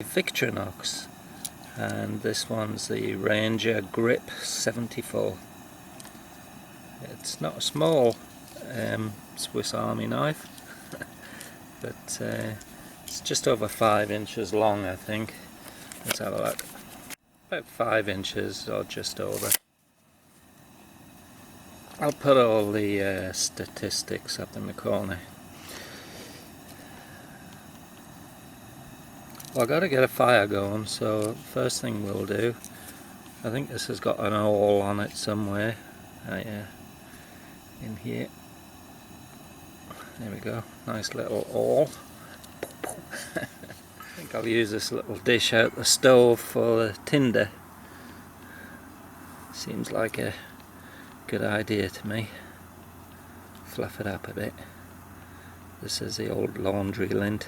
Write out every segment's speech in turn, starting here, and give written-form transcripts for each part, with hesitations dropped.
VICTORINOX, and this one's the Ranger Grip 74. It's not a small Swiss Army knife, but it's just over 5 inches long, I think. Let's have a look. About 5 inches or just over. I'll put all the statistics up in the corner. Well, I've got to get a fire going, so first thing we'll do, I think this has got an awl on it somewhere. In here. There we go, nice little awl. I think I'll use this little dish out the stove for the tinder. Seems like a good idea to me. Fluff it up a bit. This is the old laundry lint.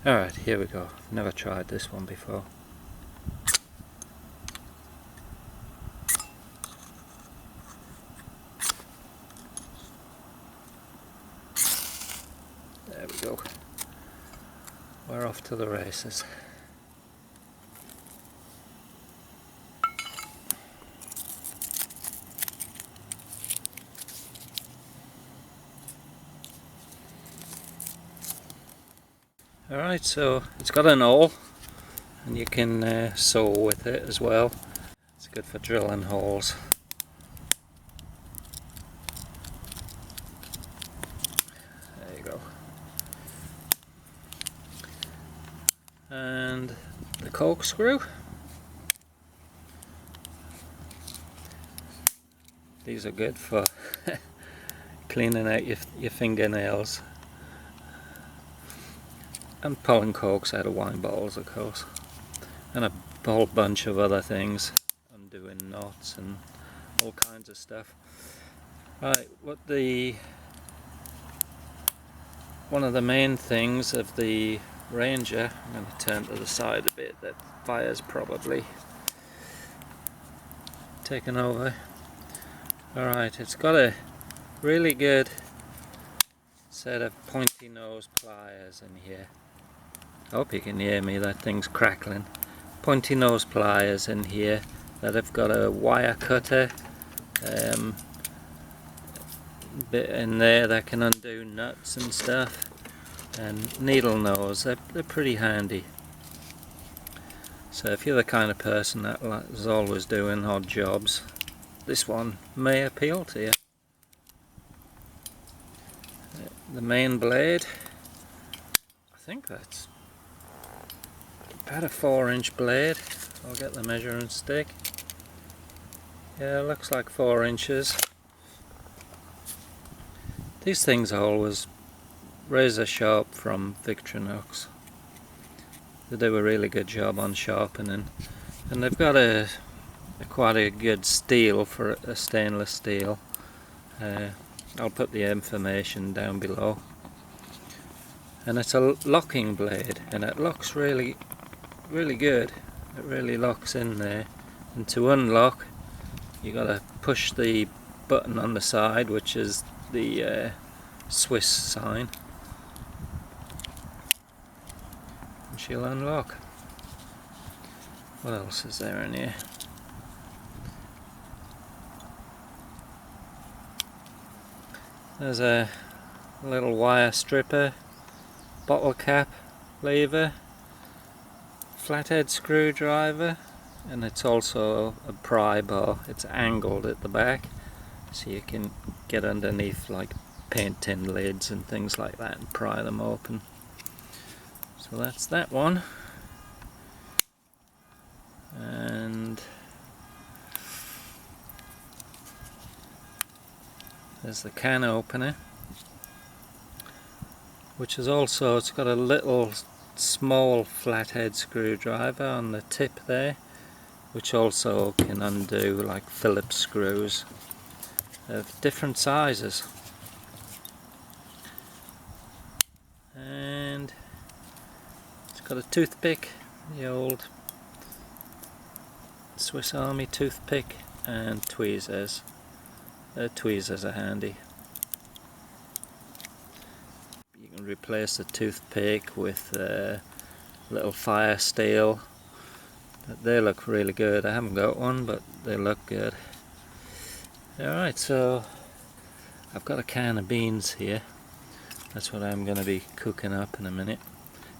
Alright, here we go. Never tried this one before. There we go. We're off to the races. Alright, so it's got an awl, and you can sew with it as well. It's good for drilling holes. There you go. And the corkscrew. These are good for cleaning out your fingernails. And pulling corks out of wine bottles, of course, and a whole bunch of other things, undoing knots and all kinds of stuff. Right, one of the main things of the Ranger, I'm going to turn to the side a bit, that fire's probably taken over. Alright, it's got a really good set of pointy nose pliers in here. I hope you can hear me, that thing's crackling. Pointy nose pliers in here that have got a wire cutter bit in there that can undo nuts and stuff, and needle nose. They're pretty handy. So if you're the kind of person that is always doing odd jobs, this one may appeal to you. The main blade, I think that's about a 4-inch blade. I'll get the measuring stick. Yeah, it looks like 4 inches. These things are always razor sharp from VICTORINOX. They do a really good job on sharpening, and they've got quite a good steel for a stainless steel. I'll put the information down below. And it's a locking blade, and it locks really good. It really locks in there, and to unlock you gotta push the button on the side, which is the Swiss sign, and she'll unlock. What else is there in here? There's a little wire stripper, bottle cap lever, flathead screwdriver, and it's also a pry bar. It's angled at the back, so you can get underneath like paint tin lids and things like that and pry them open. So that's that one. And there's the can opener, which is also, it's got a little small flathead screwdriver on the tip there, which also can undo like Phillips screws of different sizes. And it's got a toothpick the old Swiss Army toothpick and tweezers. Tweezers are handy. You can replace the toothpick with little fire steel. They look really good. I haven't got one, but they look good. Alright, so I've got a can of beans here. That's what I'm going to be cooking up in a minute.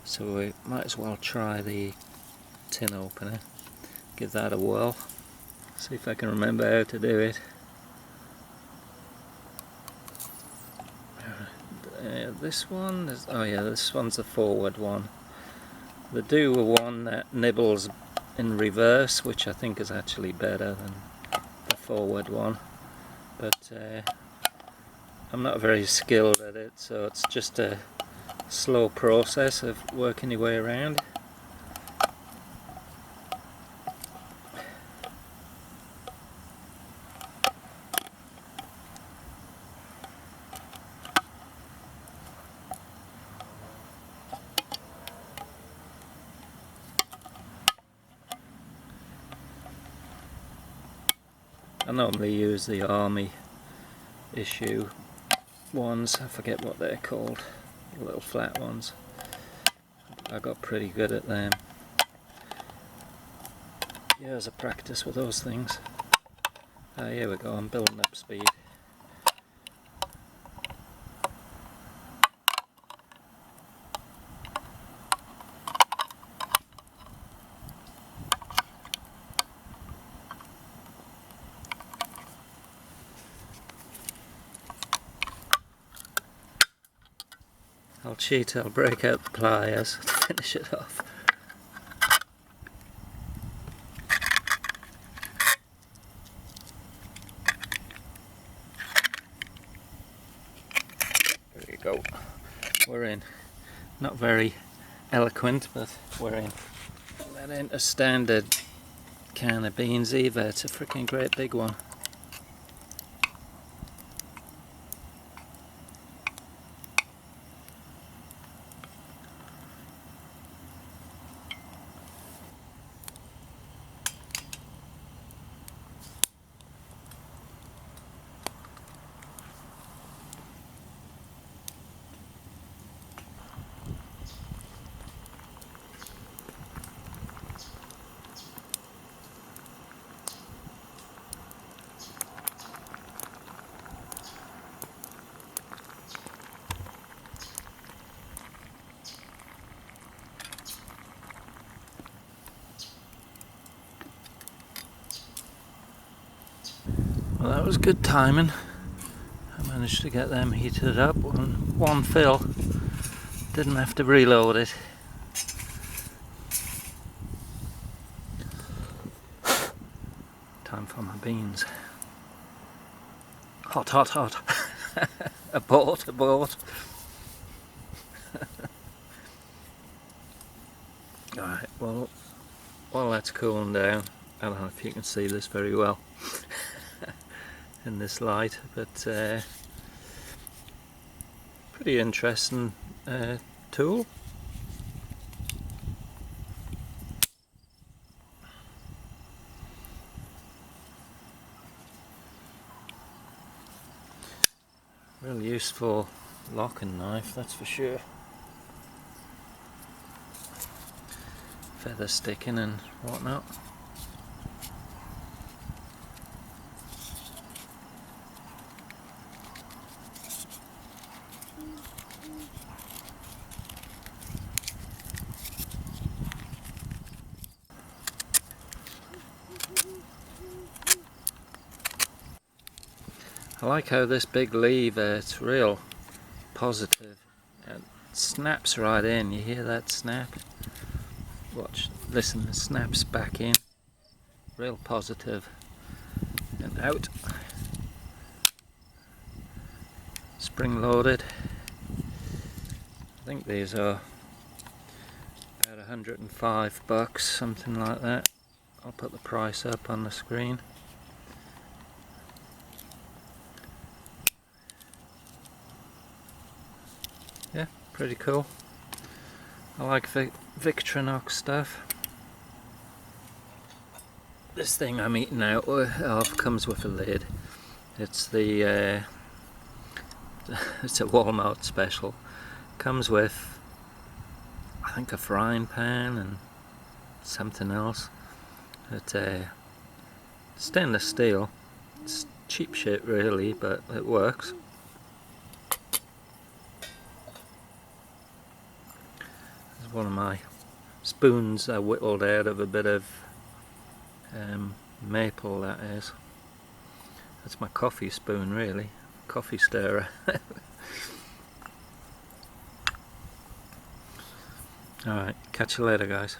So we might as well try the tin opener. Give that a whirl. See if I can remember how to do it. This one is, oh yeah, this one's the forward one. They do one that nibbles in reverse, which I think is actually better than the forward one. But I'm not very skilled at it, so it's just a slow process of working your way around. I normally use the army issue ones. I forget what they're called, the little flat ones. I got pretty good at them. Years of practice with those things. Here we go, I'm building up speed. I'll cheat, I'll break out the pliers to finish it off. There you go. We're in. Not very eloquent, but we're in. That ain't a standard can of beans either, it's a freaking great big one. Well, that was good timing. I managed to get them heated up on one fill. Didn't have to reload it. Time for my beans. Hot, hot, hot. Abort, abort. Alright, well, while that's cooling down, I don't know if you can see this very well in this light, but pretty interesting tool. Real useful locking knife, that's for sure. Feather sticking and whatnot. I like how this big lever, it's real positive. It snaps right in, you hear that snap? Watch, listen, it snaps back in. Real positive. And out. Spring loaded. I think these are about $105, something like that. I'll put the price up on the screen. Yeah, pretty cool. I like Victorinox stuff. This thing I'm eating out of comes with a lid. It's the it's a Walmart special. Comes with, I think, a frying pan and something else. It's stainless steel. It's cheap shit really, but it works. This is one of my spoons I whittled out of a bit of maple, that is. That's my coffee spoon really. Coffee stirrer. Alright, catch you later guys.